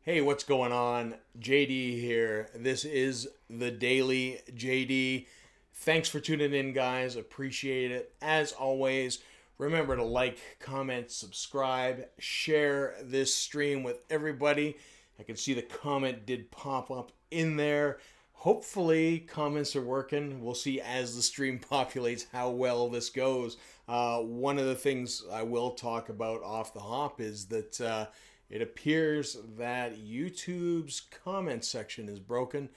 Hey, what's going on? JD here. This is the Daily JD. Thanks for tuning in, guys. Appreciate it. As always, remember to like, comment, subscribe, share this stream with everybody. I can see the comment did pop up in there. Hopefully, comments are working. We'll see as the stream populates how well this goes. One of the things I will talk about off the hop is that it appears that YouTube's comment section is broken.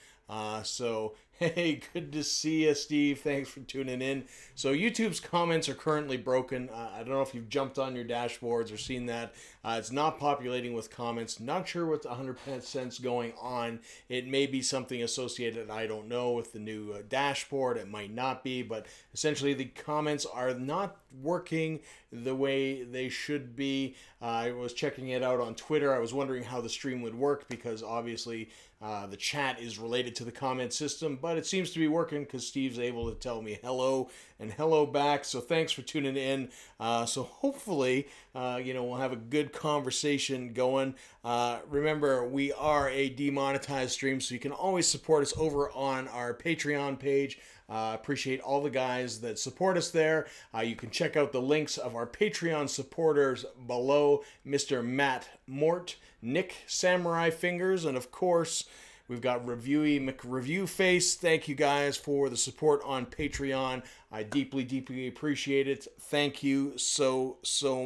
So, hey, good to see you, Steve. Thanks for tuning in. So, YouTube's comments are currently broken. I don't know if you've jumped on your dashboards or seen that. It's not populating with comments. Not sure what's 100% going on. It may be something associated, I don't know, with the new dashboard. It might not be, but essentially the comments are not working the way they should be. I was checking it out on Twitter. I was wondering how the stream would work because obviously the chat is related to the comment system, but it seems to be working because Steve's able to tell me hello and hello back. So thanks for tuning in. So hopefully, we'll have a good conversation going. Remember, we are a demonetized stream, so you can always support us over on our Patreon page. Appreciate all the guys that support us there. You can check out the links of our Patreon supporters below. Mr. Matt Mort, Nick Samurai Fingers, and of course, we've got Reviewy McReview Face. Thank you guys for the support on Patreon. I deeply, deeply appreciate it. Thank you so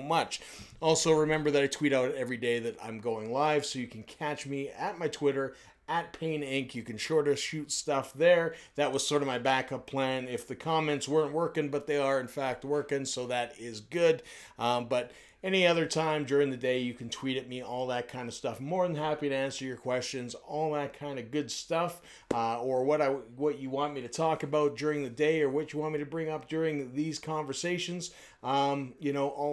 much. Also, remember that I tweet out every day that I'm going live, so you can catch me at my Twitter, at Pain Inc. You can shoot stuff there. That was sort of my backup plan if the comments weren't working, but they are in fact working, so that is good. But any other time during the day, you can tweet at me, all that kind of stuff. More than happy to answer your questions, all that kind of good stuff, or what you want me to talk about during the day, or what you want me to bring up during these conversations. All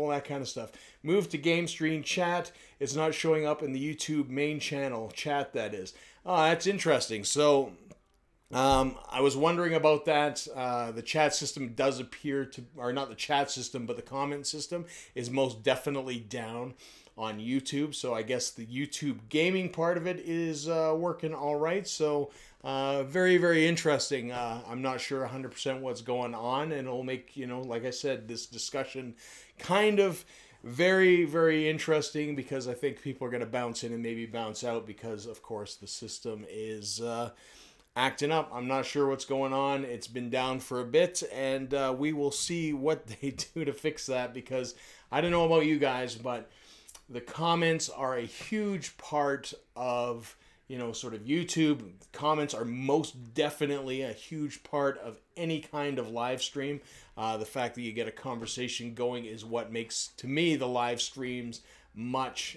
that kind of stuff. Move to Game Stream Chat. It's not showing up in the YouTube main channel chat, that is. That's interesting. So I was wondering about that. The chat system does appear to, or not the chat system, but the comment system is most definitely down on YouTube. So I guess the YouTube gaming part of it is working all right. So very, very interesting. I'm not sure 100% what's going on, and it'll make, like I said, this discussion kind of very, very interesting because I think people are going to bounce in and maybe bounce out because, of course, the system is acting up. I'm not sure what's going on. It's been down for a bit, and we will see what they do to fix that because I don't know about you guys, but the comments are a huge part of sort of YouTube. Comments are most definitely a huge part of any kind of live stream. The fact that you get a conversation going is what makes, to me, the live streams much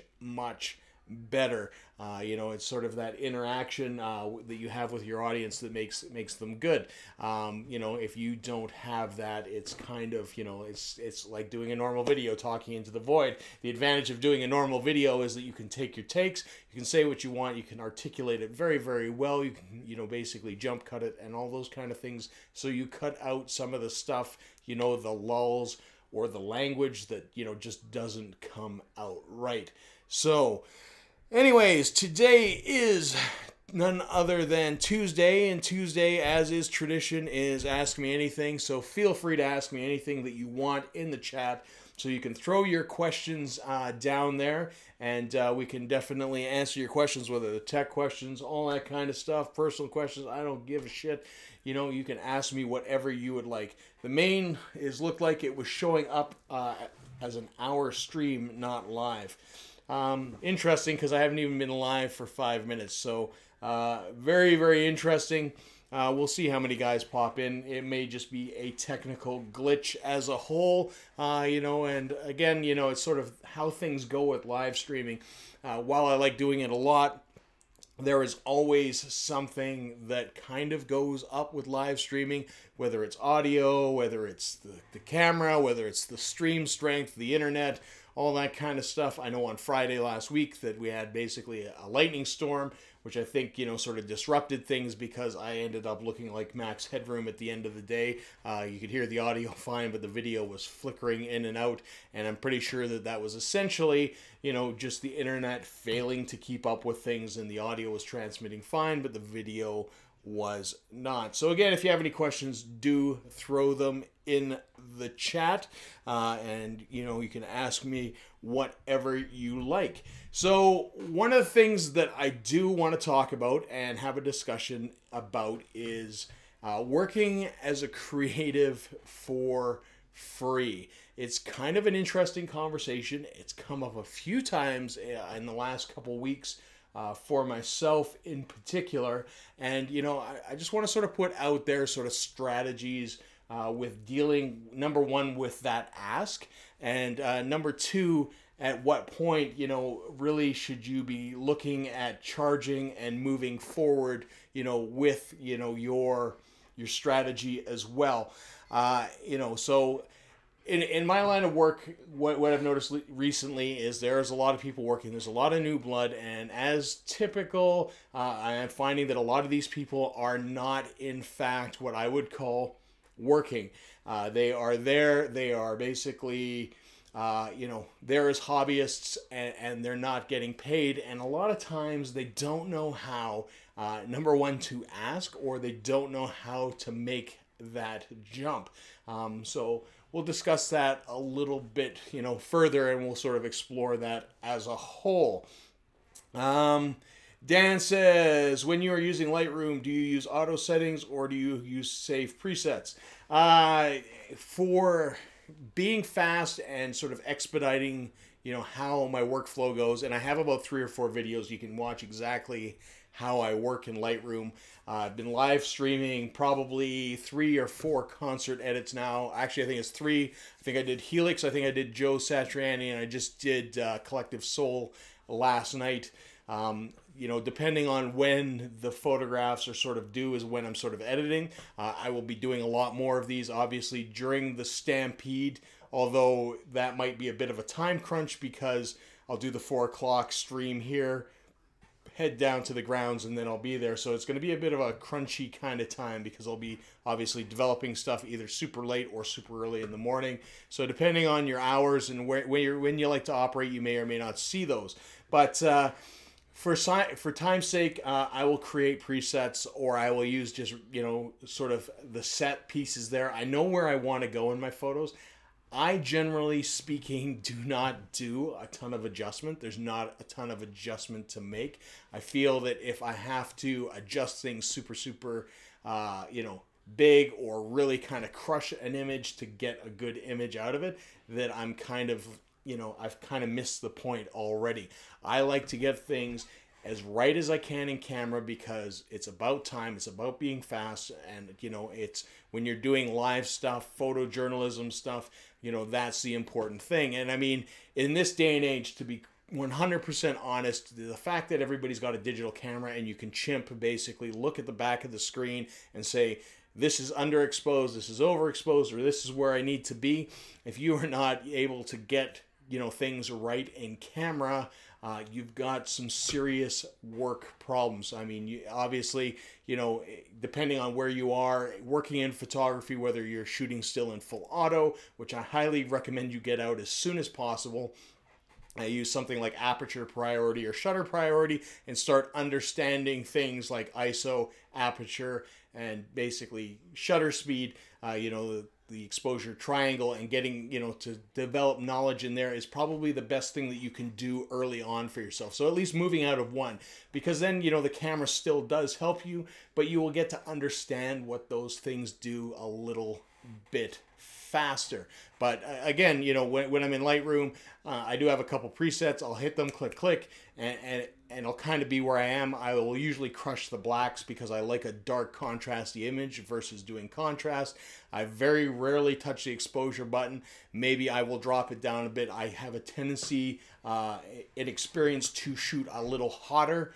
better. It's sort of that interaction that you have with your audience that makes them good. If you don't have that, it's kind of, it's like doing a normal video, talking into the void. The advantage of doing a normal video is that you can take your takes, you can say what you want, you can articulate it very, very well, you can, basically jump cut it and all those kind of things. So you cut out some of the stuff, the lulls or the language that, just doesn't come out right. So, anyways, today is none other than Tuesday, and Tuesday, as is tradition, is Ask Me Anything. So feel free to ask me anything that you want in the chat. So you can throw your questions down there, and we can definitely answer your questions, whether the tech questions, all that kind of stuff, personal questions. I don't give a shit. You can ask me whatever you would like. The main is looked like it was showing up as an hour stream, not live. Interesting because I haven't even been live for 5 minutes. So very, very interesting. We'll see how many guys pop in. It may just be a technical glitch as a whole, and again, it's sort of how things go with live streaming. While I like doing it a lot, there is always something that kind of goes up with live streaming, whether it's audio, whether it's the camera, whether it's the stream strength, the internet, all that kind of stuff. I know on Friday last week that we had basically a lightning storm, which I think, sort of disrupted things because I ended up looking like Max Headroom at the end of the day. You could hear the audio fine, but the video was flickering in and out, and I'm pretty sure that that was essentially, just the internet failing to keep up with things, and the audio was transmitting fine, but the video was not. So again, if you have any questions, do throw them in the chat, and you can ask me whatever you like. So one of the things that I do want to talk about and have a discussion about is working as a creative for free. It's kind of an interesting conversation. It's come up a few times in the last couple weeks for myself in particular. And, I just want to sort of put out there sort of strategies with dealing, number one, with that ask, and number two, at what point, really should you be looking at charging and moving forward, with, your strategy as well. So in my line of work, what I've noticed recently is there's a lot of people working. There's a lot of new blood, and as typical, I am finding that a lot of these people are not, in fact, what I would call working. They are there. They are basically, there as hobbyists, and they're not getting paid. And a lot of times they don't know how, number one, to ask, or they don't know how to make that jump. So we'll discuss that a little bit, further, and we'll sort of explore that as a whole. Dan says, when you are using Lightroom, do you use auto settings or do you use save presets? For being fast and sort of expediting, how my workflow goes, and I have about 3 or 4 videos you can watch exactly how I work in Lightroom. I've been live streaming probably 3 or 4 concert edits now. Actually, I think it's 3. I think I did Helix, I think I did Joe Satriani, and I just did Collective Soul last night. Depending on when the photographs are sort of due is when I'm sort of editing. I will be doing a lot more of these, obviously, during the Stampede, although that might be a bit of a time crunch because I'll do the 4 o'clock stream here, head down to the grounds, and then I'll be there. So it's going to be a bit of a crunchy kind of time because I'll be obviously developing stuff either super late or super early in the morning. So depending on your hours and when you like to operate, you may or may not see those. But for time's sake, I will create presets, or I will use just, sort of the set pieces there. I know where I want to go in my photos. I, generally speaking, do not do a ton of adjustment. There's not a ton of adjustment to make. I feel that if I have to adjust things super, big, or really kind of crush an image to get a good image out of it, that I'm kind of, I've kind of missed the point already. I like to get things as right as I can in camera because it's about time, it's about being fast, and it's when you're doing live stuff, photojournalism stuff, that's the important thing. And I mean, in this day and age, to be 100% honest, the fact that everybody's got a digital camera and you can basically look at the back of the screen and say, this is underexposed, this is overexposed, or this is where I need to be. If you are not able to get things right in camera, you've got some serious work problems. I mean, obviously, depending on where you are working in photography, whether you're shooting still in full auto, which I highly recommend you get out as soon as possible. I use something like aperture priority or shutter priority and start understanding things like ISO, aperture, and basically shutter speed, the exposure triangle, and getting, to develop knowledge in there is probably the best thing that you can do early on for yourself. So at least moving out of one, because then, the camera still does help you, but you will get to understand what those things do a little bit faster. But again, when I'm in Lightroom, I do have a couple presets. I'll hit them, click, and it'll kind of be where I am. I will usually crush the blacks because I like a dark contrasty image versus doing contrast. I very rarely touch the exposure button. Maybe I will drop it down a bit. I have a tendency in experience to shoot a little hotter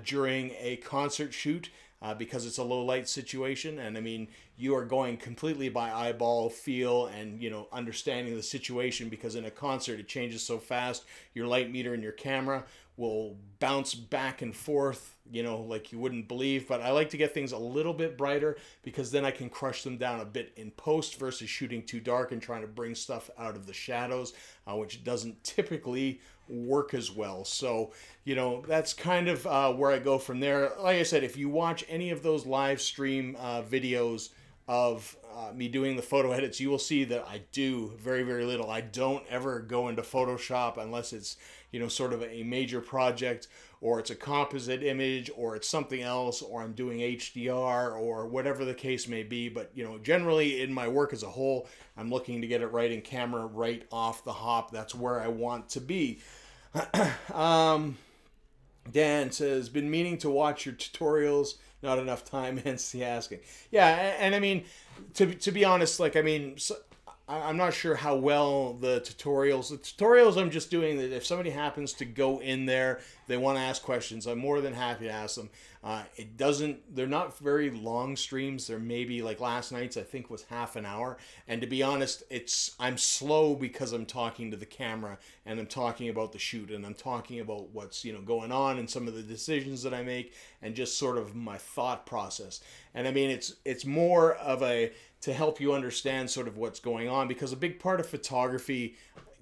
during a concert shoot. because it's a low light situation. And I mean, you are going completely by eyeball, feel, and, you know, understanding the situation, because in a concert it changes so fast. Your light meter and your camera will bounce back and forth, you know, like you wouldn't believe. But I like to get things a little bit brighter, because then I can crush them down a bit in post versus shooting too dark and trying to bring stuff out of the shadows, which doesn't typically work as well. So, you know, that's kind of where I go from there. Like I said, if you watch any of those live stream videos of me doing the photo edits, you will see that I do very, very little. I don't ever go into Photoshop unless it's, you know, sort of a major project, or it's a composite image, or it's something else, or I'm doing HDR, or whatever the case may be. But, you know, generally in my work as a whole, I'm looking to get it right in camera, right off the hop. That's where I want to be. Dan says, been meaning to watch your tutorials, not enough time, hence the asking. Yeah, and I mean, to be honest, like, I mean, so, I'm not sure how well the tutorials I'm just doing, that if somebody happens to go in there, they want to ask questions, I'm more than happy to ask them. They're not very long streams. They're maybe, like last night's, I think, was half an hour. And to be honest, I'm slow because I'm talking to the camera, and I'm talking about the shoot, and I'm talking about what's, you know, going on, and some of the decisions that I make, and just sort of my thought process. And I mean, it's more of to help you understand sort of what's going on, because a big part of photography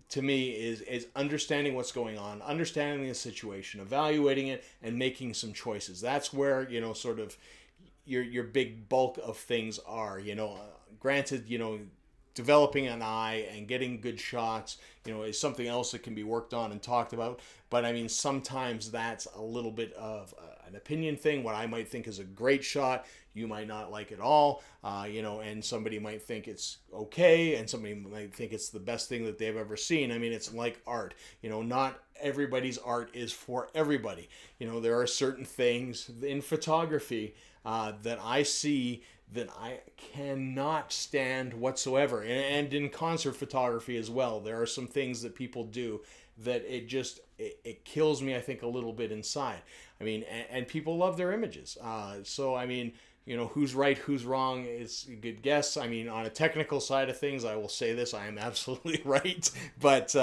to me is understanding what's going on, understanding the situation, evaluating it, and making some choices. That's where, you know, sort of your big bulk of things are, you know. Granted, you know, developing an eye and getting good shots, you know, is something else that can be worked on and talked about. But I mean, sometimes that's a little bit of an opinion thing. What I might think is a great shot, you might not like at all, you know, and somebody might think it's okay, and somebody might think it's the best thing that they've ever seen. I mean, it's like art, you know, not everybody's art is for everybody. You know, there are certain things in photography that I see that I cannot stand whatsoever. And in concert photography as well, there are some things that people do that it kills me, I think, a little bit inside. I mean, and people love their images. So, I mean, you know, who's right, who's wrong is a good guess. I mean, on a technical side of things, I will say this, I am absolutely right. But,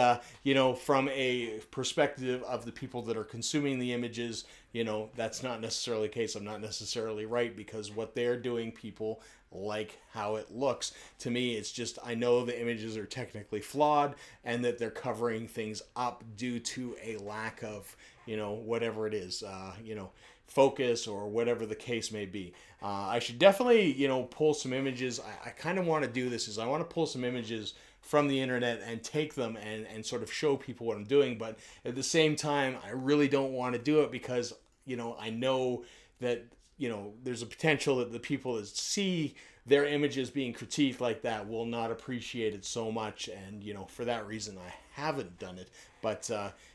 you know, from a perspective of the people that are consuming the images, you know, that's not necessarily the case. I'm not necessarily right, because what they're doing, people like how it looks. To me, it's just, I know the images are technically flawed, and that they're covering things up due to a lack of, you know, whatever it is, you know, focus or whatever the case may be. I should definitely, you know, pull some images. I kind of want to do this, is I want to pull some images from the internet and take them and sort of show people what I'm doing. But at the same time, I really don't want to do it, because, you know, I know that, you know, there's a potential that the people that see their images being critiqued like that will not appreciate it so much. And, you know, for that reason, I haven't done it. But,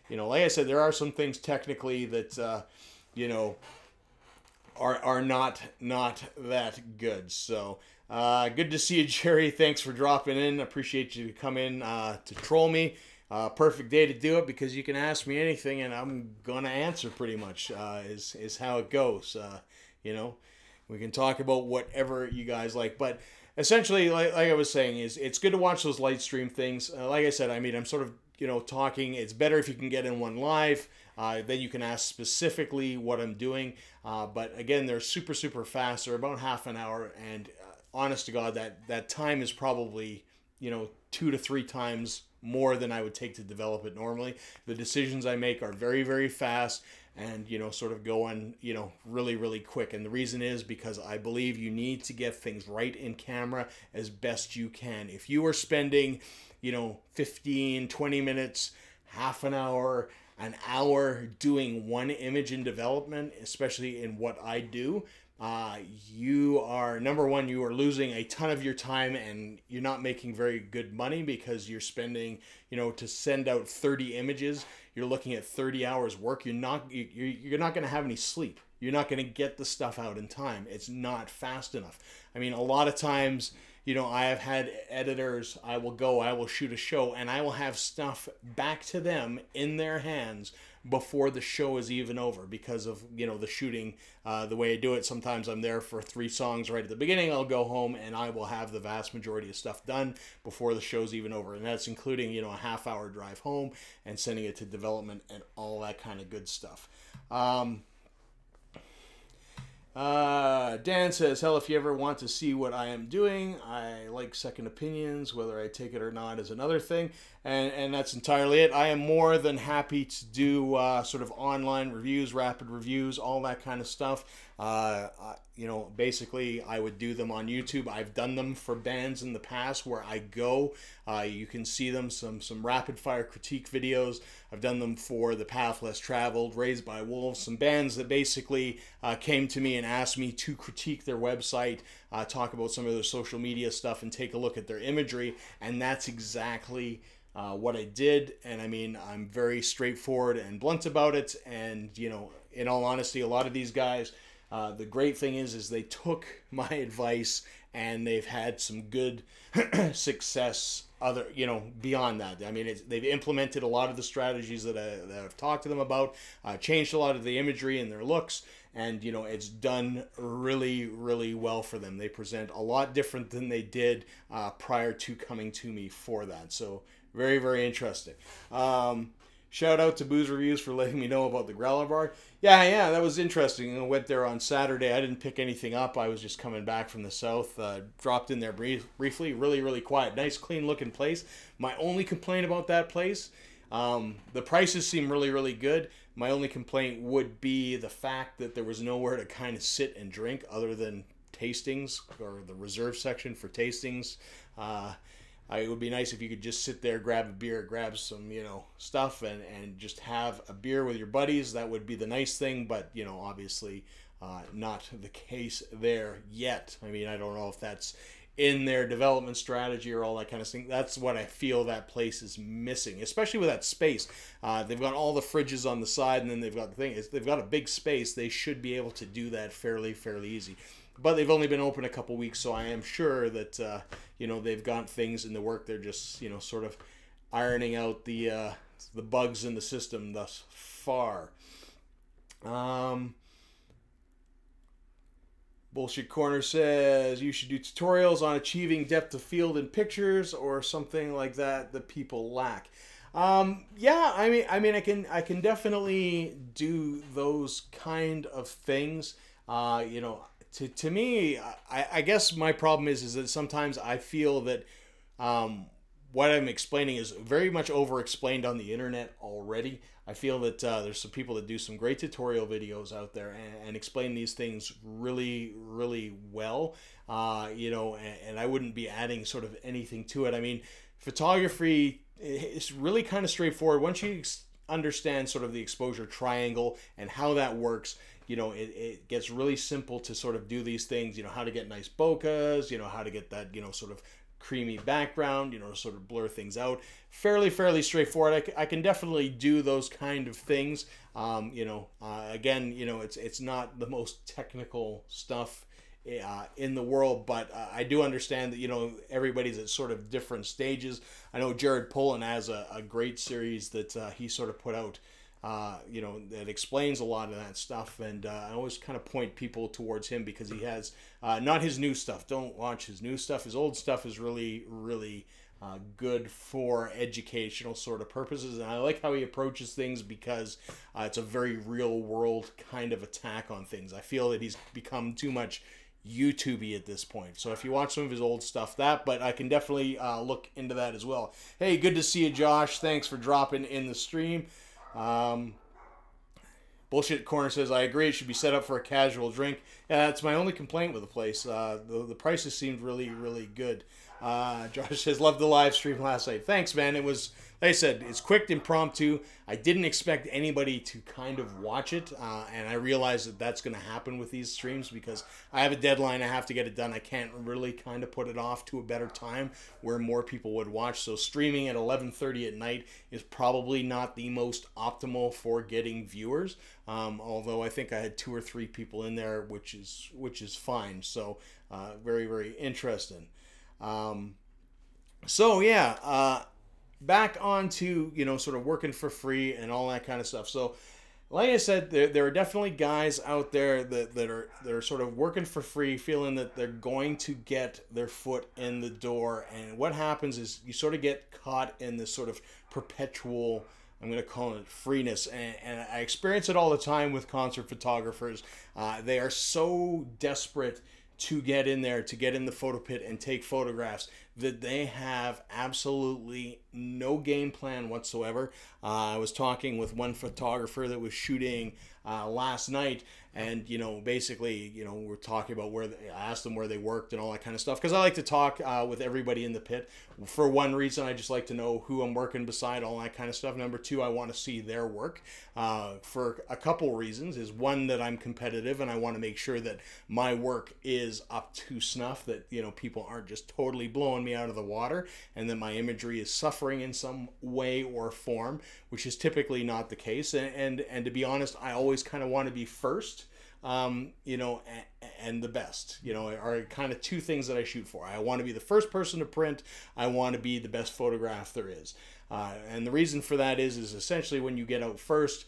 you know, like I said, there are some things technically that, you know, are not that good. So good to see you, Jerry. Thanks for dropping in. Appreciate you to come in to troll me. Perfect day to do it, because you can ask me anything and I'm gonna answer pretty much. Is how it goes. You know, we can talk about whatever you guys like, but essentially, like I was saying, is it's good to watch those light stream things. Like I said, I mean, I'm sort of, you know, talking. It's better if you can get in one live. Then you can ask specifically what I'm doing. But again, they're super, super fast. They're about half an hour. And honest to God, that time is probably, you know, 2 to 3 times more than I would take to develop it normally. The decisions I make are very, very fast and, you know, sort of going, you know, really, really quick. And the reason is because I believe you need to get things right in camera as best you can. If you are spending, you know, 15, 20 minutes, half an hour, an hour doing one image in development, especially in what I do, you are, number one, you are losing a ton of your time, and you're not making very good money, because you're spending, you know, to send out 30 images, you're looking at 30 hours work. You're not going to have any sleep. You're not going to get the stuff out in time. It's not fast enough. I mean, a lot of times, you know, I have had editors, I will shoot a show, and I will have stuff back to them in their hands before the show is even over because of, you know, the shooting, the way I do it. Sometimes I'm there for 3 songs right at the beginning. I'll go home and I will have the vast majority of stuff done before the show's even over. And that's including, you know, a half-hour drive home and sending it to development and all that kind of good stuff. Dan says, hell, if you ever want to see what I am doing, I like second opinions. Whether I take it or not is another thing. And that's entirely it. I am more than happy to do sort of online reviews, rapid reviews, all that kind of stuff. You know, basically, I would do them on YouTube. I've done them for bands in the past where I go. You can see them, some rapid fire critique videos. I've done them for The Path Less Traveled, Raised by Wolves, some bands that basically came to me and asked me to critique their website, talk about some of their social media stuff, and take a look at their imagery. And that's exactly what I did. And I mean, I'm very straightforward and blunt about it. And, you know, in all honesty, a lot of these guys, the great thing is they took my advice and they've had some good success beyond that. I mean, they've implemented a lot of the strategies that I've talked to them about, changed a lot of the imagery and their looks, and, you know, it's done really, really well for them. They present a lot different than they did prior to coming to me for that. So very, very interesting. Shout out to Booze Reviews for letting me know about the Growler Bar. Yeah, that was interesting. I went there on Saturday. I didn't pick anything up. I was just coming back from the south. Dropped in there briefly. Really, really quiet. Nice, clean-looking place. My only complaint about that place, the prices seem really, really good. My only complaint would be the fact that there was nowhere to kind of sit and drink other than tastings, or the reserve section for tastings. It would be nice if you could just sit there, grab a beer, grab some, you know, stuff, and just have a beer with your buddies. That would be the nice thing, but, you know, obviously not the case there yet. I mean, I don't know if that's in their development strategy or all that kind of thing. That's what I feel that place is missing, especially with that space. They've got all the fridges on the side, and then they've got the thing is they've got a big space. They should be able to do that fairly easy. But they've only been open a couple weeks, so I am sure that, you know, they've got things in the work. They're just, you know, sort of ironing out the bugs in the system thus far. Bullshit Corner says you should do tutorials on achieving depth of field in pictures or something like that people lack. Yeah, I mean, I can definitely do those kind of things. You know. To me, I guess my problem is that sometimes I feel that what I'm explaining is very much over-explained on the internet already. I feel that there's some people that do some great tutorial videos out there and explain these things really, really well. You know, and I wouldn't be adding sort of anything to it. I mean, photography is really kind of straightforward. Once you understand sort of the exposure triangle and how that works, you know, it gets really simple to sort of do these things, you know, how to get nice bokehs, you know, how to get that, you know, sort of creamy background, you know, sort of blur things out. Fairly straightforward. I can definitely do those kind of things. You know, again, you know, it's not the most technical stuff in the world, but I do understand that, you know, everybody's at sort of different stages. I know Jared Pullen has a great series that he sort of put out, you know, that explains a lot of that stuff, and I always kind of point people towards him because he has not his new stuff. Don't watch his new stuff. His old stuff is really, really good for educational sort of purposes, and I like how he approaches things because it's a very real world kind of attack on things. I feel that he's become too much YouTube-y at this point. So if you watch some of his old stuff, but I can definitely look into that as well. Hey, good to see you, Josh. Thanks for dropping in the stream. Bullshit Corner says, I agree, it should be set up for a casual drink. Yeah, that's my only complaint with the place. The prices seemed really, really good. Josh says, loved the live stream last night. Thanks, man. It was, like I said, it's quick, impromptu. I didn't expect anybody to kind of watch it, and I realize that that's going to happen with these streams because I have a deadline. I have to get it done. I can't really kind of put it off to a better time where more people would watch. So streaming at 11:30 at night is probably not the most optimal for getting viewers, although I think I had 2 or 3 people in there, which is fine. So very, very interesting. So yeah, back on to, sort of working for free and all that kind of stuff. So like I said, there are definitely guys out there that are sort of working for free, feeling that they're going to get their foot in the door. And what happens is you sort of get caught in this sort of perpetual, I'm going to call it freeness. And I experience it all the time with concert photographers. They are so desperate to get in there, to get in the photo pit and take photographs, that they have absolutely no game plan whatsoever. I was talking with one photographer that was shooting last night, and basically, we're talking about I asked them where they worked and all that kind of stuff, because I like to talk with everybody in the pit. For one reason, I just like to know who I'm working beside, all that kind of stuff. Number two, I want to see their work for a couple reasons. Is one, that I'm competitive and I want to make sure that my work is up to snuff, that people aren't just totally blowing me out of the water, and that my imagery is suffering in some way or form, which is typically not the case. And to be honest, I always kind of want to be first, and the best, are kind of two things that I shoot for. I want to be the first person to print. I want to be the best photograph there is. And the reason for that is essentially when you get out first,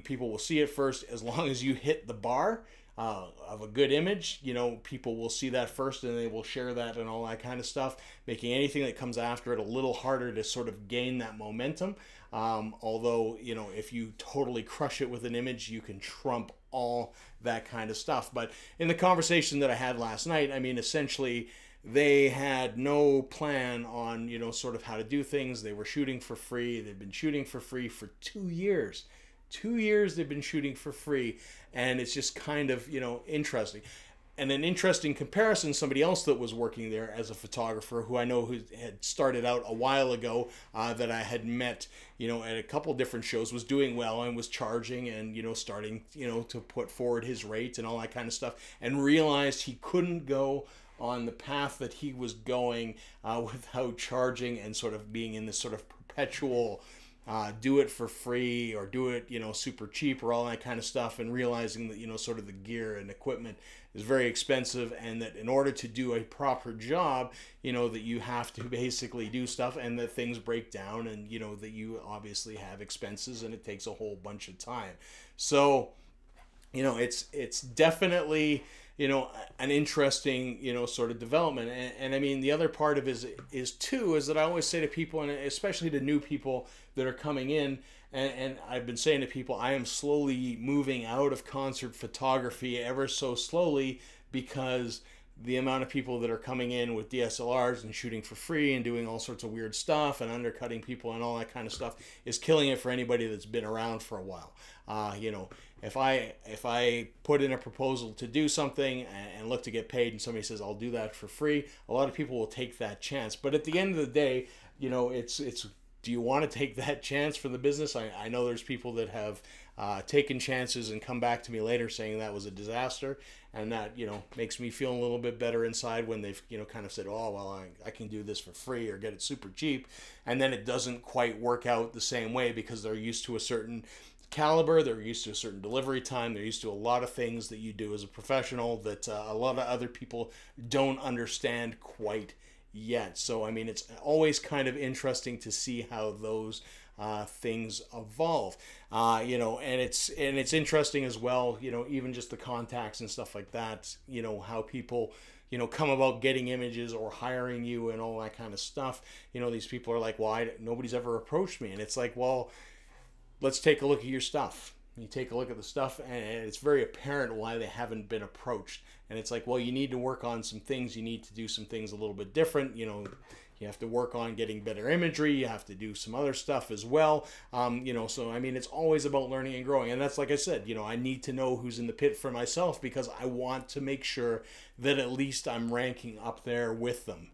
people will see it first. As long as you hit the bar of a good image, people will see that first, and they will share that and all that kind of stuff, making anything that comes after it a little harder to sort of gain that momentum. Although, if you totally crush it with an image, you can trump all that kind of stuff. But in the conversation that I had last night, I mean, essentially, they had no plan on, sort of how to do things. They were shooting for free. They've been shooting for free for 2 years. 2 years they've been shooting for free, and it's just kind of, interesting. And an interesting comparison, somebody else that was working there as a photographer, who I know who had started out a while ago, that I had met, at a couple different shows, was doing well and was charging and, starting, to put forward his rate and all that kind of stuff, and realized he couldn't go on the path that he was going without charging and sort of being in this sort of perpetual do it for free or do it, super cheap or all that kind of stuff, and realizing that, sort of the gear and equipment is very expensive, and that in order to do a proper job, that you have to basically do stuff, and that things break down, and, that you obviously have expenses, and it takes a whole bunch of time. So, it's definitely, an interesting, sort of development. And I mean, the other part of it is that I always say to people, and especially to new people that are coming in, and I've been saying to people, I am slowly moving out of concert photography ever so slowly, because the amount of people that are coming in with DSLRs and shooting for free and doing all sorts of weird stuff and undercutting people and all that kind of stuff is killing it for anybody that's been around for a while. If I put in a proposal to do something and look to get paid, and somebody says I'll do that for free, a lot of people will take that chance. But at the end of the day, it's do you want to take that chance for the business? I know there's people that have taken chances and come back to me later saying that was a disaster, and that makes me feel a little bit better inside when they've kind of said, oh well, I can do this for free or get it super cheap, and then it doesn't quite work out the same way because they're used to a certain caliber, they're used to a certain delivery time, they're used to a lot of things that you do as a professional that a lot of other people don't understand quite yet. So I mean, it's always kind of interesting to see how those things evolve, and it's interesting as well, even just the contacts and stuff like that, how people come about getting images or hiring you and all that kind of stuff. These people are like, well, nobody's ever approached me, and it's like, well, let's take a look at your stuff. You take a look at the stuff, and it's very apparent why they haven't been approached. And it's like, well, you need to work on some things. You need to do some things a little bit different. You have to work on getting better imagery. You have to do some other stuff as well. So, I mean, it's always about learning and growing. And that's, like I said, I need to know who's in the pit for myself, because I want to make sure that at least I'm ranking up there with them.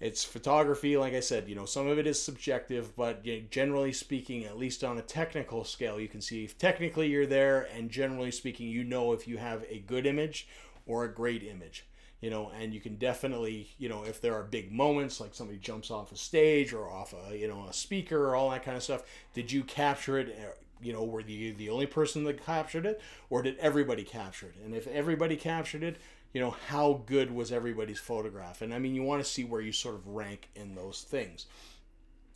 It's photography, like I said, some of it is subjective, but generally speaking, at least on a technical scale, you can see if technically you're there, and generally speaking, if you have a good image or a great image, and you can definitely, if there are big moments, like somebody jumps off a stage or off a speaker or all that kind of stuff, did you capture it? Were you the only person that captured it, or did everybody capture it? And if everybody captured it, how good was everybody's photograph? And I mean, you want to see where you sort of rank in those things.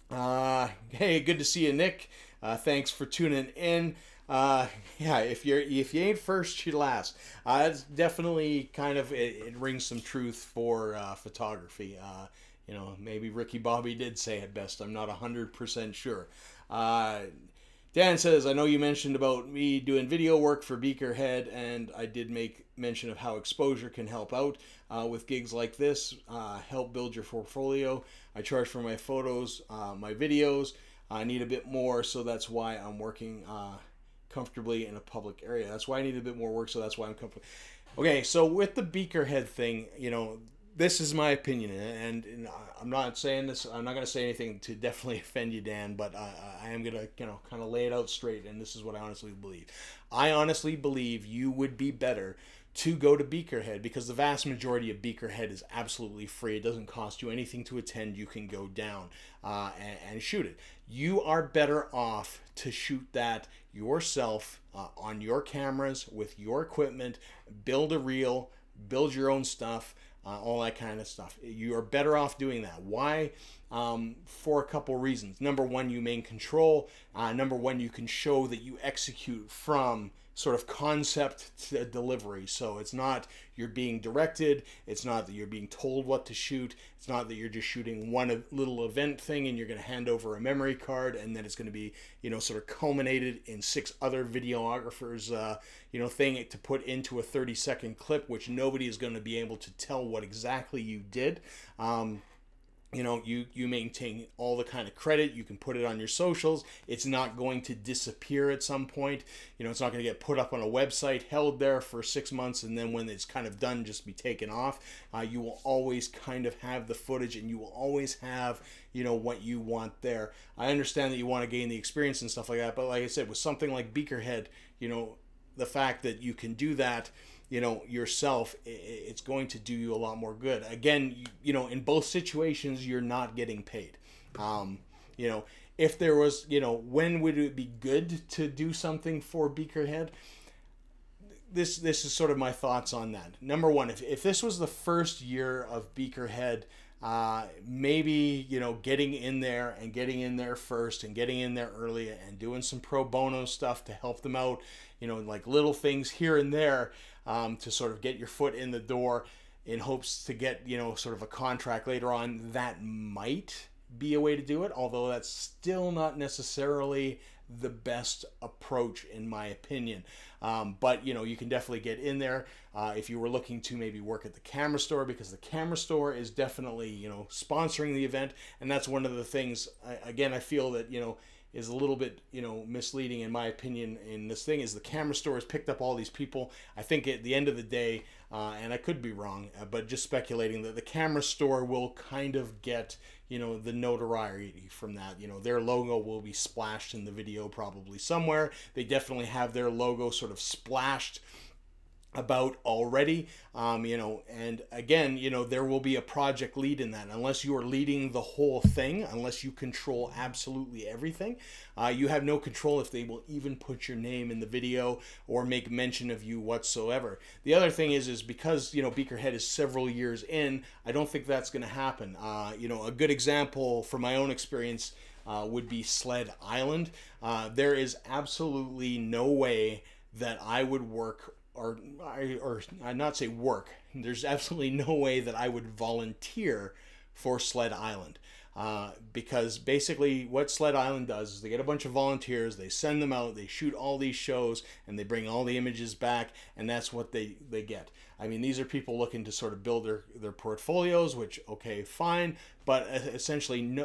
Hey, good to see you, Nick. Thanks for tuning in. Yeah, if you ain't first, you last. It's definitely kind of it rings some truth for photography. Maybe Ricky Bobby did say it best. I'm not 100% sure. Uh, Dan says, I know you mentioned about me doing video work for Beakerhead, and I did make mention of how exposure can help out with gigs like this, help build your portfolio. I charge for my photos, my videos. I need a bit more, so that's why I'm working comfortably in a public area. That's why I need a bit more work, so that's why I'm comfortable. Okay, so with the Beakerhead thing, this is my opinion, and I'm not saying this. I'm not going to say anything to definitely offend you, Dan, but I am going to, kind of lay it out straight. And this is what I honestly believe. I honestly believe you would be better to go to Beakerhead, because the vast majority of Beakerhead is absolutely free. It doesn't cost you anything to attend. You can go down and shoot it. You are better off to shoot that yourself on your cameras with your equipment, build a reel, build your own stuff. All that kind of stuff. You are better off doing that. Why? For a couple reasons. Number one, you maintain control. Number one, you can show that you execute from sort of concept to delivery. So it's not you're being directed. It's not that you're being told what to shoot. It's not that you're just shooting one little event thing and you're going to hand over a memory card and then it's going to be, sort of culminated in 6 other videographers, thing to put into a 30-second clip, which nobody is going to be able to tell what exactly you did. You maintain all the kind of credit. You can put it on your socials. It's not going to disappear at some point. It's not going to get put up on a website, held there for 6 months, and then when it's kind of done, just be taken off. You will always kind of have the footage, and you will always have, what you want there. I understand that you want to gain the experience and stuff like that, but like I said, with something like Beakerhead, the fact that you can do that, yourself, it's going to do you a lot more good. Again, in both situations, you're not getting paid. If there was, when would it be good to do something for Beakerhead? This is sort of my thoughts on that. Number one, if this was the first year of Beakerhead, maybe, getting in there first and getting in there early and doing some pro bono stuff to help them out, like little things here and there, to sort of get your foot in the door in hopes to get, sort of a contract later on. That might be a way to do it, although that's still not necessarily the best approach in my opinion. But you can definitely get in there if you were looking to maybe work at the camera store, because the camera store is definitely sponsoring the event, and that's one of the things again I feel that is a little bit misleading in my opinion in this thing, is the camera store has picked up all these people. I think at the end of the day, and I could be wrong, but just speculating, that the camera store will kind of get the notoriety from that. Their logo will be splashed in the video probably somewhere. They definitely have their logo sort of splashed about already, and again, there will be a project lead in that. Unless you are leading the whole thing, unless you control absolutely everything, you have no control if they will even put your name in the video or make mention of you whatsoever. The other thing is because Beakerhead is several years in, I don't think that's going to happen. A good example from my own experience would be Sled Island. There is absolutely no way that I would work, or not say work, there's absolutely no way that I would volunteer for Sled Island. Because basically what Sled Island does is they get a bunch of volunteers, they send them out, they shoot all these shows, and they bring all the images back, and that's what they get. I mean, these are people looking to sort of build their portfolios, which, okay, fine, but essentially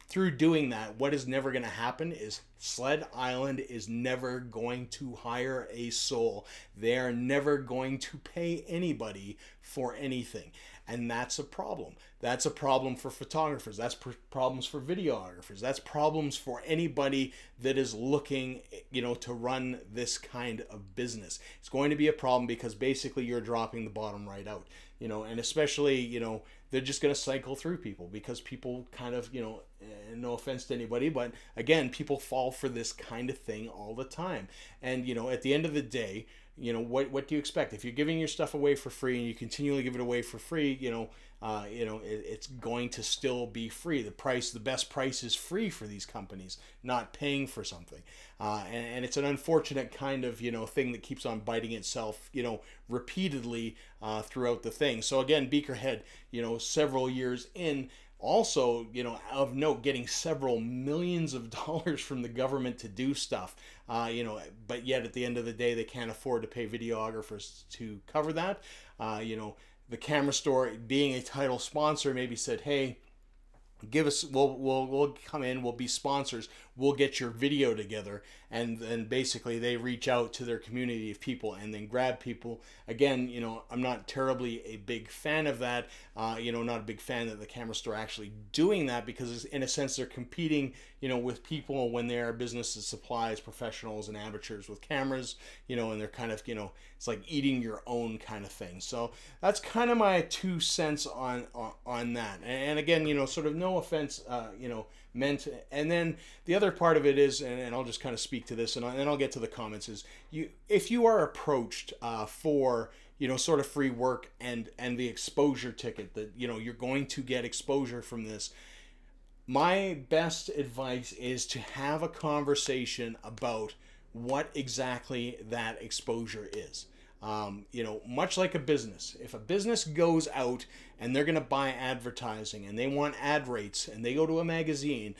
through doing that, what is never going to happen is Sled Island is never going to hire a soul. They are never going to pay anybody for anything. And that's a problem. That's a problem for photographers. That's problems for videographers. That's problems for anybody that is looking, to run this kind of business. It's going to be a problem because basically you're dropping the bottom right out, and especially, they're just going to cycle through people because people kind of, no offense to anybody, but again, people fall for this kind of thing all the time. And, you know, at the end of the day, you know, what do you expect? If you're giving your stuff away for free and you continually give it away for free, it's going to still be free. The best price is free for these companies, not paying for something. And it's an unfortunate kind of, you know, thing that keeps on biting itself, you know, repeatedly throughout the thing. So again, Beakerhead, you know, several years in, also, you know, of note, getting several millions of dollars from the government to do stuff, you know, but yet at the end of the day, they can't afford to pay videographers to cover that. You know, the camera store, being a title sponsor, maybe said, hey, give us, we'll come in, we'll be sponsors, we'll get your video together, and then basically they reach out to their community of people and then grab people. Again, you know, I'm not terribly a big fan of that, you know, not a big fan of the camera store actually doing that, because in a sense they're competing, you know, with people when they are businesses, supplies, professionals and amateurs with cameras, you know, and they're kind of, you know, it's like eating your own kind of thing. So that's kind of my 2 cents on that. And again, you know, sort of no offense, you know, meant. And then the other part of it is, and I'll just kind of speak to this, and then I'll get to the comments, is if you are approached for, you know, sort of free work and the exposure ticket that, you know, you're going to get exposure from this, my best advice is to have a conversation about what exactly that exposure is. You know, much like a business, if a business goes out and they're going to buy advertising and they want ad rates and they go to a magazine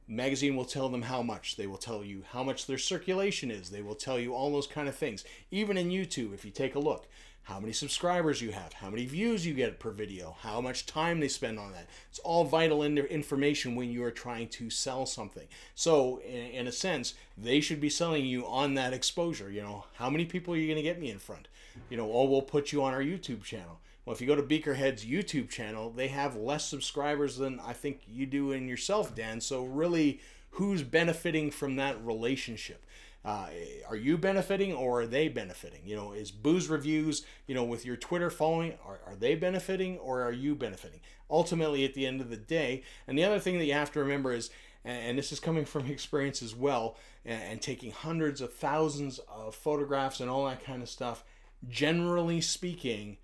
will tell them how much. They will tell you how much their circulation is. They will tell you all those kind of things. Even in YouTube, if you take a look, how many subscribers you have, how many views you get per video, how much time they spend on that. It's all vital information when you are trying to sell something. So in a sense, they should be selling you on that exposure. You know, how many people are you going to get me in front? You know, oh, we'll put you on our YouTube channel. Well, if you go to Beakerhead's YouTube channel, they have less subscribers than I think you do in yourself, Dan. So really, who's benefiting from that relationship? Are you benefiting or are they benefiting? You know, is Booze Reviews, you know, with your Twitter following, are they benefiting or are you benefiting? Ultimately, at the end of the day, and the other thing that you have to remember is, and this is coming from experience as well, and taking hundreds of thousands of photographs and all that kind of stuff, generally speaking,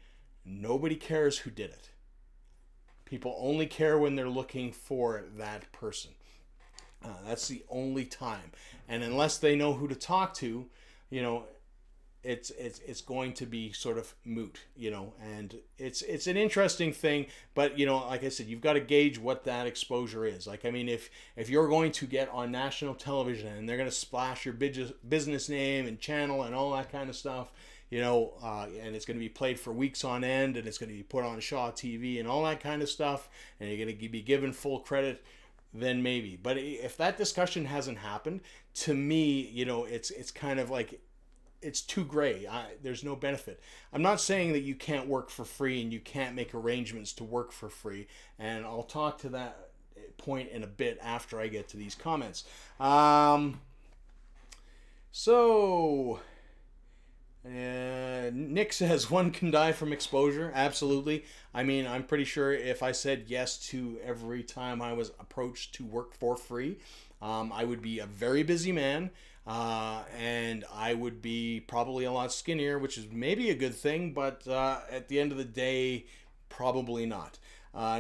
nobody cares who did it. People only care when they're looking for that person. That's the only time, and unless they know who to talk to, you know, it's going to be sort of moot, you know. And it's an interesting thing, but you know, like I said, you've got to gauge what that exposure is. Like, I mean, if you're going to get on national television and they're going to splash your business name and channel and all that kind of stuff, you know, and it's going to be played for weeks on end, and it's going to be put on Shaw TV and all that kind of stuff, and you're going to be given full credit, then maybe. But if that discussion hasn't happened, to me, you know, it's kind of like, it's too gray. There's no benefit. I'm not saying that you can't work for free and you can't make arrangements to work for free, and I'll talk to that point in a bit after I get to these comments. Nick says one can die from exposure. Absolutely. I mean, I'm pretty sure if I said yes to every time I was approached to work for free, I would be a very busy man, and I would be probably a lot skinnier, which is maybe a good thing, but at the end of the day, probably not.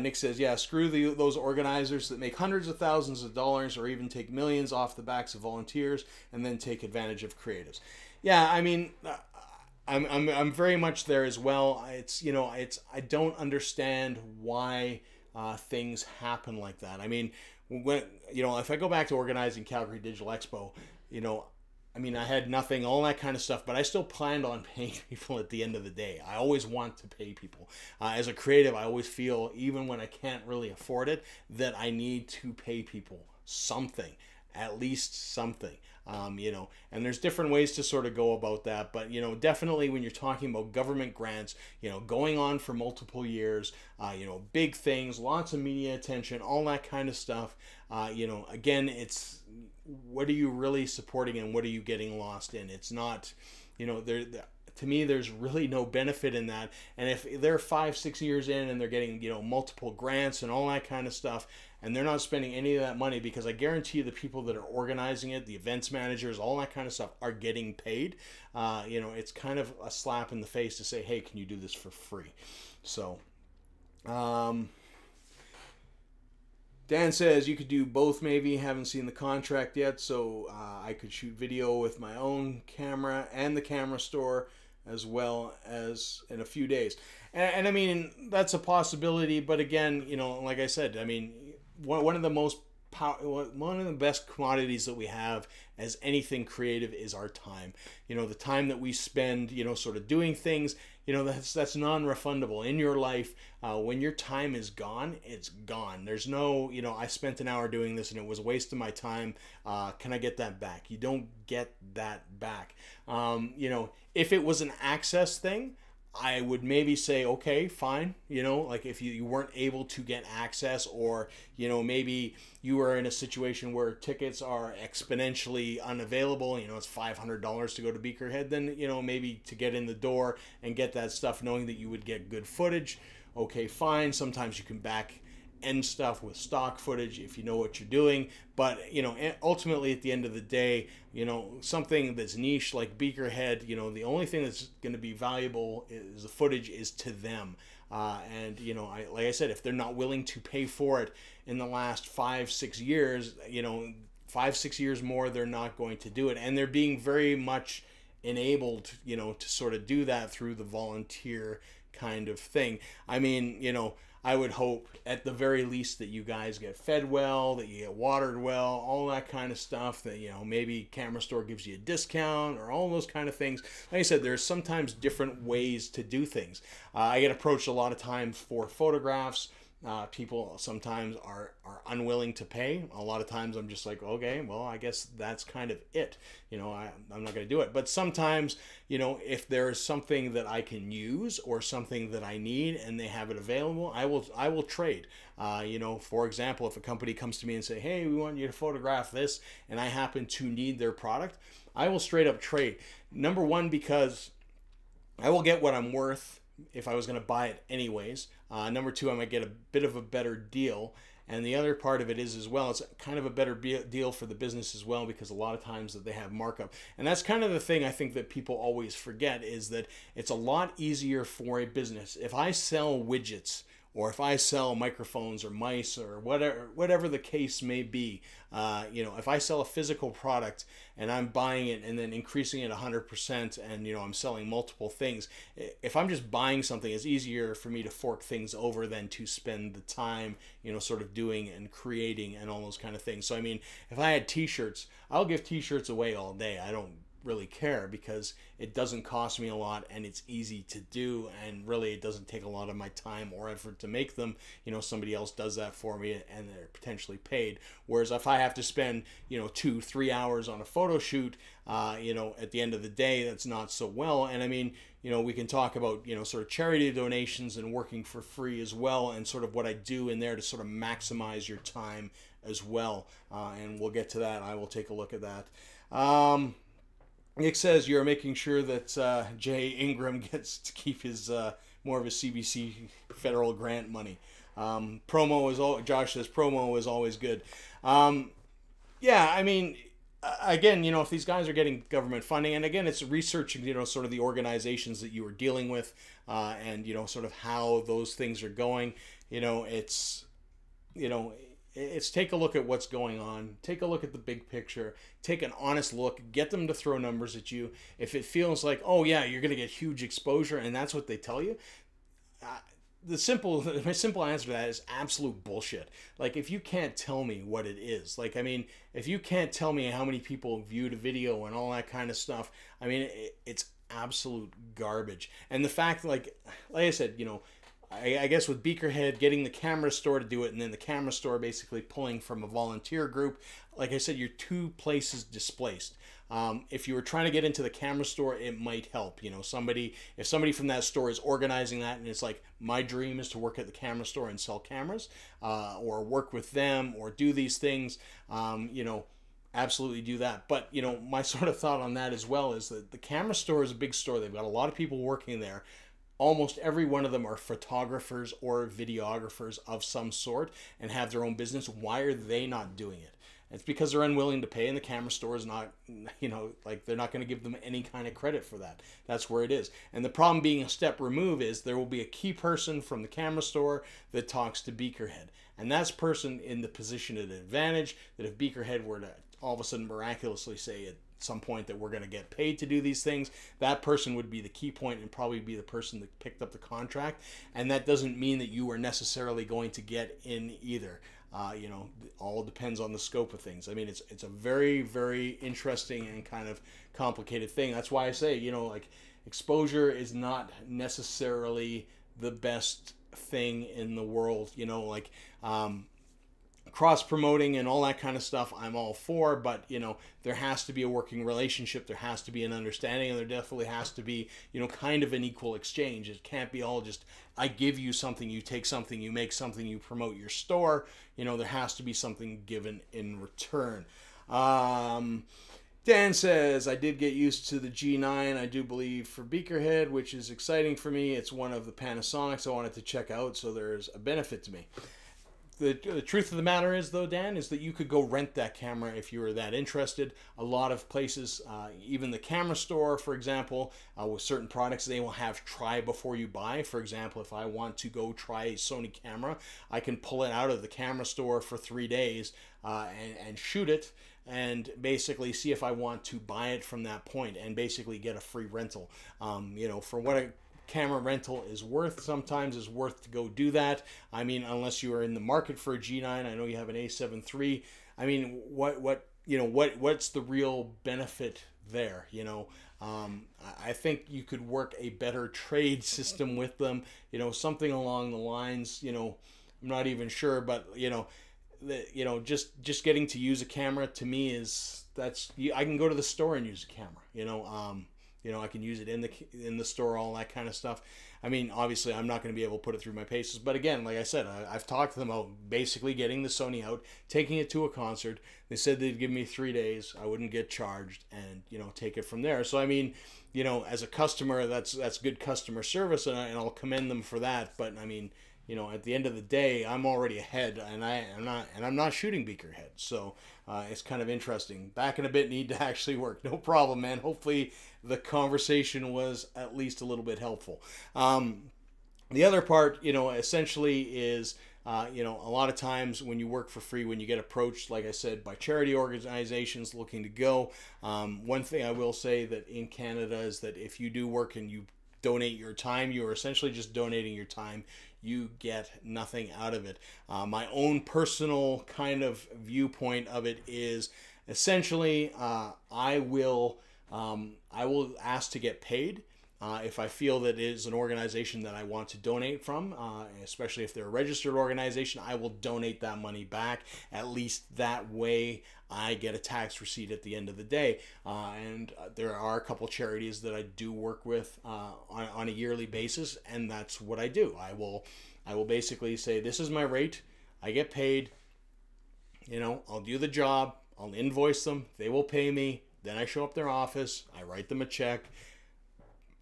Nick says, yeah, screw those organizers that make hundreds of thousands of dollars or even take millions off the backs of volunteers and then take advantage of creatives. Yeah, I mean, I'm very much there as well. It's, you know, I don't understand why things happen like that. I mean, when, you know, if I go back to organizing Calgary Digital Expo, you know, I mean, I had nothing, all that kind of stuff, but I still planned on paying people at the end of the day. I always want to pay people. As a creative, I always feel, even when I can't really afford it, that I need to pay people something, at least something. You know, and there's different ways to sort of go about that, but you know, definitely when you're talking about government grants, you know, going on for multiple years, you know, big things, lots of media attention, all that kind of stuff, you know, again, it's, what are you really supporting and what are you getting lost in? It's not, you know, to me, there's really no benefit in that. And if they're 5-6 years in and they're getting, you know, multiple grants and all that kind of stuff, and they're not spending any of that money, because I guarantee you the people that are organizing it, the events managers, all that kind of stuff, are getting paid. You know, it's kind of a slap in the face to say, hey, can you do this for free? So, Dan says you could do both, maybe. Haven't seen the contract yet, so I could shoot video with my own camera and the camera store as well as in a few days. And I mean, that's a possibility, but again, you know, like I said, I mean, one of the one of the best commodities that we have as anything creative is our time. You know, the time that we spend, you know, sort of doing things, you know, that's non-refundable in your life. When your time is gone, it's gone. There's no, you know, I spent an hour doing this and it was a waste of my time. Can I get that back? You don't get that back. You know, if it was an access thing, I would maybe say, okay, fine. You know, like if you weren't able to get access, or, you know, maybe you were in a situation where tickets are exponentially unavailable, you know, it's $500 to go to Beakerhead, then, you know, maybe to get in the door and get that stuff, knowing that you would get good footage, okay, fine. Sometimes you can back end stuff with stock footage if you know what you're doing, but you know, ultimately at the end of the day, you know, something that's niche like Beakerhead, you know, the only thing that's going to be valuable is the footage is to them. And you know, like I said, if they're not willing to pay for it in the last 5-6 years, you know, 5-6 years more, they're not going to do it, and they're being very much enabled, you know, to sort of do that through the volunteer kind of thing. I mean, you know, I would hope at the very least that you guys get fed well, that you get watered well, all that kind of stuff, that, you know, maybe camera store gives you a discount or all those kind of things. Like I said, there's sometimes different ways to do things. I get approached a lot of times for photographs. People sometimes are unwilling to pay. A lot of times I'm just like, okay, well, I guess that's kind of it. You know, I'm not going to do it. But sometimes, you know, if there's something that I can use or something that I need and they have it available, I will trade. You know, for example, if a company comes to me and say, hey, we want you to photograph this, and I happen to need their product, I will straight up trade. Number one, because I will get what I'm worth if I was going to buy it anyways. Number two, I might get a bit of a better deal. And the other part of it is as well, it's kind of a better deal for the business as well, because a lot of times that they have markup. And that's kind of the thing I think that people always forget, is that it's a lot easier for a business. If I sell widgets, or if I sell microphones or mice or whatever the case may be, you know, if I sell a physical product and I'm buying it and then increasing it 100%, and, you know, I'm selling multiple things, if I'm just buying something, it's easier for me to fork things over than to spend the time, you know, sort of doing and creating and all those kind of things. So, I mean, if I had t-shirts, I'll give t-shirts away all day. I don't really care, because it doesn't cost me a lot and it's easy to do, and really it doesn't take a lot of my time or effort to make them. You know, somebody else does that for me and they're potentially paid. Whereas if I have to spend, you know, 2-3 hours on a photo shoot, you know, at the end of the day, that's not so well. And I mean, you know, we can talk about, you know, sort of charity donations and working for free as well, and sort of what I do in there to sort of maximize your time as well. And we'll get to that. I will take a look at that. Nick says you're making sure that Jay Ingram gets to keep his more of his CBC federal grant money. Promo is all. Josh says promo is always good. Yeah, I mean, again, you know, if these guys are getting government funding, and again, it's researching, you know, sort of the organizations that you are dealing with, and, you know, sort of how those things are going. You know, it's, you know, it's take a look at what's going on. Take a look at the big picture. Take an honest look. Get them to throw numbers at you. If it feels like, oh yeah, you're going to get huge exposure, and that's what they tell you, my simple answer to that is absolute bullshit. Like, if you can't tell me what it is, like, I mean, if you can't tell me how many people viewed a video and all that kind of stuff, I mean, it's absolute garbage. And the fact, like I said, you know, I guess with Beakerhead, getting the camera store to do it, and then the camera store basically pulling from a volunteer group, like I said, you're two places displaced. If you were trying to get into the camera store, it might help. You know, if somebody from that store is organizing that, and it's like, my dream is to work at the camera store and sell cameras, or work with them, or do these things, you know, absolutely do that. But, you know, my sort of thought on that as well is that the camera store is a big store. They've got a lot of people working there. almost every one of them are photographers or videographers of some sort and have their own business. Why are they not doing it? It's because they're unwilling to pay, and the camera store is not, like, they're not going to give them any kind of credit for that. That's where it is. And the problem being a step remove is there will be a key person from the camera store that talks to Beakerhead. And that's person in the position of advantage that if Beakerhead were to all of a sudden miraculously say at some point that we're going to get paid to do these things, that person would be the key point and probably be the person that picked up the contract. And that doesn't mean that you are necessarily going to get in either. All depends on the scope of things. I mean, it's a very, very interesting and kind of complicated thing. That's why I say, like, exposure is not necessarily the best thing in the world. Cross promoting and all that kind of stuff I'm all for, but there has to be a working relationship, there has to be an understanding, and there definitely has to be kind of an equal exchange. It can't be all just I give you something, you take something, you make something, you promote your store. There has to be something given in return. Dan says, I did get used to the G9, I do believe, for Beakerhead, which is exciting for me. It's one of the Panasonics I wanted to check out, so there's a benefit to me. The truth of the matter is, though, Dan, is that you could go rent that camera if you were that interested. A lot of places, even the camera store, for example, with certain products, they will have try before you buy. For example, if I want to go try a Sony camera, I can pull it out of the camera store for 3 days and shoot it and basically see if I want to buy it from that point and basically get a free rental. For what a camera rental is worth, sometimes is worth to go do that. I mean, unless you are in the market for a G9, I know you have an A7 III. I mean, what's the real benefit there? I think you could work a better trade system with them. Something along the lines. I'm not even sure, but just getting to use a camera to me I can go to the store and use a camera. I can use it in the store, all that kind of stuff. I mean, obviously, I'm not going to be able to put it through my paces. But again, like I said, I've talked to them about basically getting the Sony out, taking it to a concert. They said they'd give me 3 days. I wouldn't get charged and, take it from there. So, I mean, as a customer, that's good customer service, and I'll commend them for that. But, I mean, at the end of the day, I'm already ahead, and I'm not shooting Beakerhead. So it's kind of interesting. Back in a bit need to actually work. No problem, man. Hopefully the conversation was at least a little bit helpful. The other part, essentially is, a lot of times when you work for free, when you get approached, like I said, by charity organizations looking to go, one thing I will say that in Canada is that if you do work and you donate your time, you are essentially just donating your time. You get nothing out of it. My own personal kind of viewpoint of it is essentially I will ask to get paid if I feel that it is an organization that I want to donate from, especially if they're a registered organization. I will donate that money back. At least that way I get a tax receipt at the end of the day. And there are a couple charities that I do work with on a yearly basis, and that's what I do. I will basically say, this is my rate. I get paid. I'll do the job. I'll invoice them. They will pay me. Then I show up their office. I write them a check.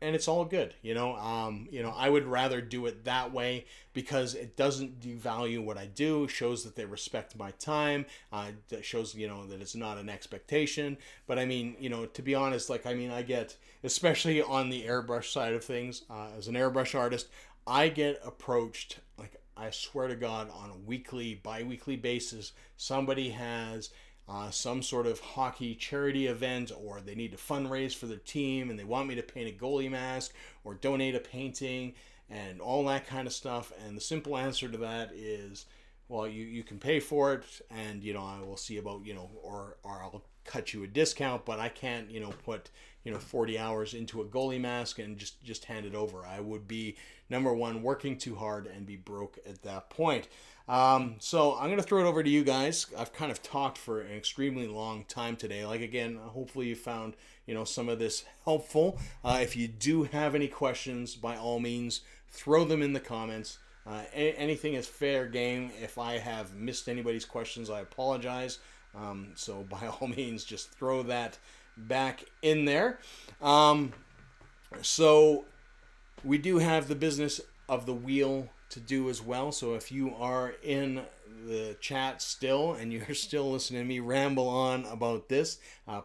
And it's all good, I would rather do it that way because it doesn't devalue what I do. It shows that they respect my time. It shows, that it's not an expectation. But I mean, to be honest, I get, especially on the airbrush side of things, as an airbrush artist, I get approached, I swear to God, on a weekly, bi-weekly basis. Somebody has some sort of hockey charity event, or they need to fundraise for their team and they want me to paint a goalie mask or donate a painting and all that kind of stuff. And the simple answer to that is, well, you can pay for it, and I will see about, or I'll cut you a discount, but I can't put 40 hours into a goalie mask and just hand it over. I would be, number one, working too hard and be broke at that point. So I'm going to throw it over to you guys. I've kind of talked for an extremely long time today. Again, hopefully you found, some of this helpful. If you do have any questions, by all means, throw them in the comments. Anything is fair game. If I have missed anybody's questions, I apologize. So by all means, just throw that back in there. So we do have the business of the wheel to do as well. So if you are in the chat still and you're still listening to me ramble on about this,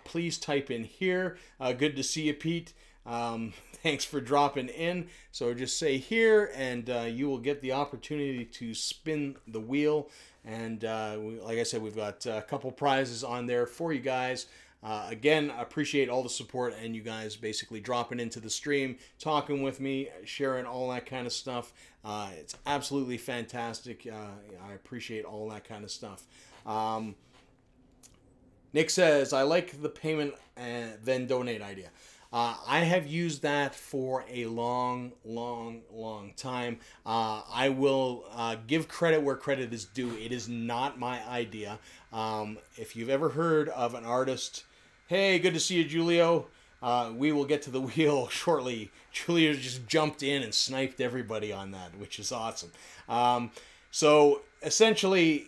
please type in here. Good to see you, Pete. Thanks for dropping in. So just say here, and you will get the opportunity to spin the wheel. And like I said, we've got a couple prizes on there for you guys. Again, I appreciate all the support and you guys basically dropping into the stream, talking with me, sharing all that kind of stuff. It's absolutely fantastic. I appreciate all that kind of stuff. Nick says, I like the payment and then donate idea. I have used that for a long time. I will give credit where credit is due. It is not my idea. If you've ever heard of an artist, hey, good to see you, Julio. We will get to the wheel shortly. Julio just jumped in and sniped everybody on that, which is awesome. So essentially,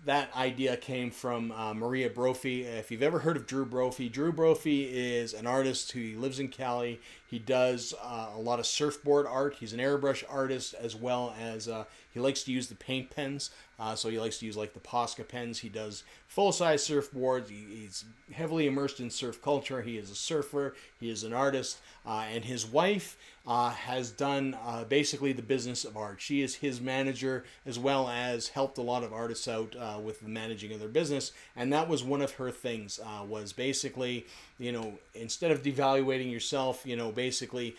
that idea came from Maria Brophy. If you've ever heard of Drew Brophy is an artist who lives in Cali. He does a lot of surfboard art. He's an airbrush artist, as well as he likes to use the paint pens. So he likes to use like the Posca pens. He does full-size surfboards. He's heavily immersed in surf culture. He is a surfer. He is an artist. And his wife has done basically the business of art. She is his manager, as well as helped a lot of artists out with the managing of their business. And that was one of her things, was basically, you know, instead of devaluating yourself, you know, basically,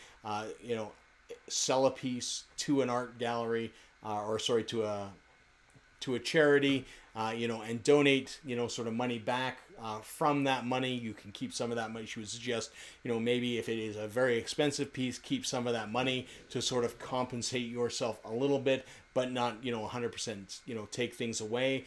you know, sell a piece to an art gallery, or sorry, to a charity, you know, and donate, you know, sort of money back. From that money, you can keep some of that money. She would suggest, you know, maybe if it is a very expensive piece, keep some of that money to sort of compensate yourself a little bit, but not, you know, 100%, you know, take things away.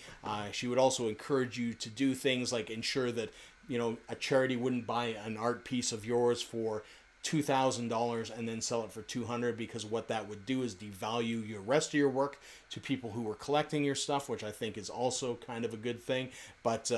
She would also encourage you to do things like ensure that, you know, a charity wouldn't buy an art piece of yours for $2,000 and then sell it for $200, because what that would do is devalue your rest of your work to people who were collecting your stuff, which I think is also kind of a good thing. But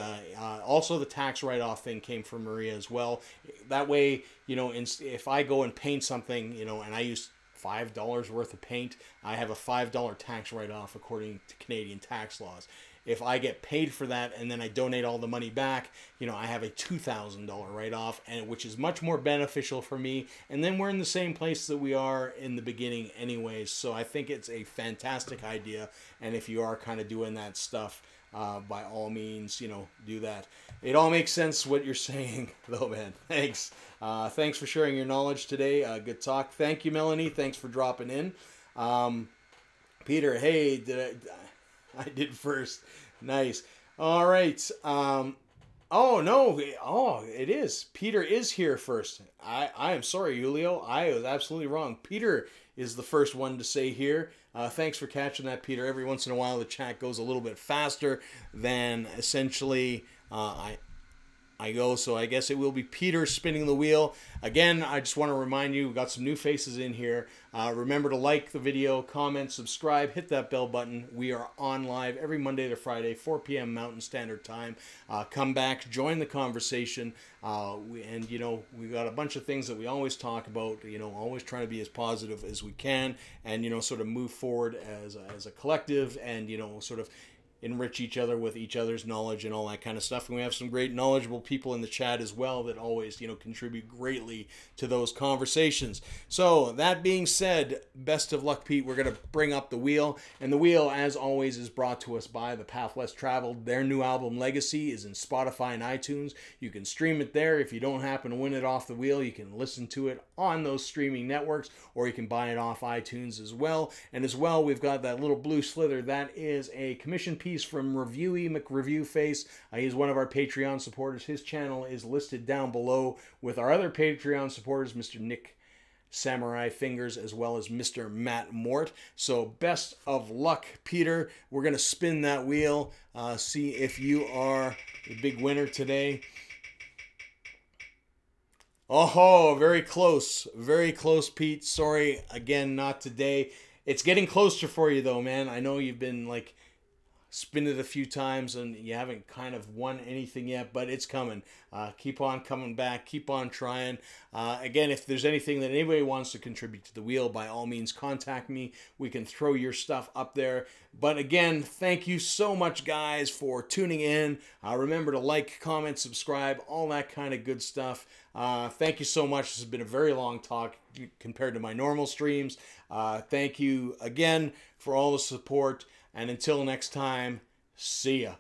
also the tax write-off thing came from Maria as well. That way, you know, if I go and paint something, you know, and I use $5 worth of paint, I have a $5 tax write-off according to Canadian tax laws. If I get paid for that and then I donate all the money back, you know, I have a $2,000 write-off, and which is much more beneficial for me. And then we're in the same place that we are in the beginning anyways. So I think it's a fantastic idea. And if you are kind of doing that stuff, by all means, you know, do that. It all makes sense what you're saying, though, man. Thanks. Thanks for sharing your knowledge today. Good talk. Thank you, Melanie. Thanks for dropping in. Peter, hey, I did first. Nice. All right. Oh, no. Oh, it is. Peter is here first. I am sorry, Julio. I was absolutely wrong. Peter is the first one to say here. Thanks for catching that, Peter. Every once in a while, the chat goes a little bit faster than essentially I go, so I guess it will be Peter spinning the wheel. Again, I just want to remind you, we've got some new faces in here. Remember to like the video, comment, subscribe, hit that bell button. We are on live every Monday to Friday, 4 p.m. Mountain Standard Time. Come back, join the conversation. And, you know, we got a bunch of things that we always talk about, you know, always trying to be as positive as we can and, you know, sort of move forward as a collective and, you know, sort of enrich each other with each other's knowledge and all that kind of stuff. And we have some great knowledgeable people in the chat as well that always, you know, contribute greatly to those conversations. So that being said, best of luck, Pete. We're going to bring up the wheel, and the wheel, as always, is brought to us by The Path Less Traveled. Their new album Legacy is in Spotify and iTunes. You can stream it there. If you don't happen to win it off the wheel, you can listen to it on those streaming networks, or you can buy it off iTunes as well. And as well, we've got that little blue slither. That is a commission piece from Reviewy McReviewface. He's one of our Patreon supporters. His channel is listed down below with our other Patreon supporters, Mr. Nick Samurai Fingers, as well as Mr. Matt Mort. So best of luck, Peter. We're going to spin that wheel, see if you are the big winner today. Oh, very close, Pete. Sorry, again, not today. It's getting closer for you, though, man. I know you've been, like, spin it a few times and you haven't kind of won anything yet, but it's coming. Keep on coming back. Keep on trying. Again, if there's anything that anybody wants to contribute to the wheel, by all means, contact me. We can throw your stuff up there. But again, thank you so much, guys, for tuning in. Remember to like, comment, subscribe, all that kind of good stuff. Thank you so much. This has been a very long talk compared to my normal streams. Thank you again for all the support. And until next time, see ya.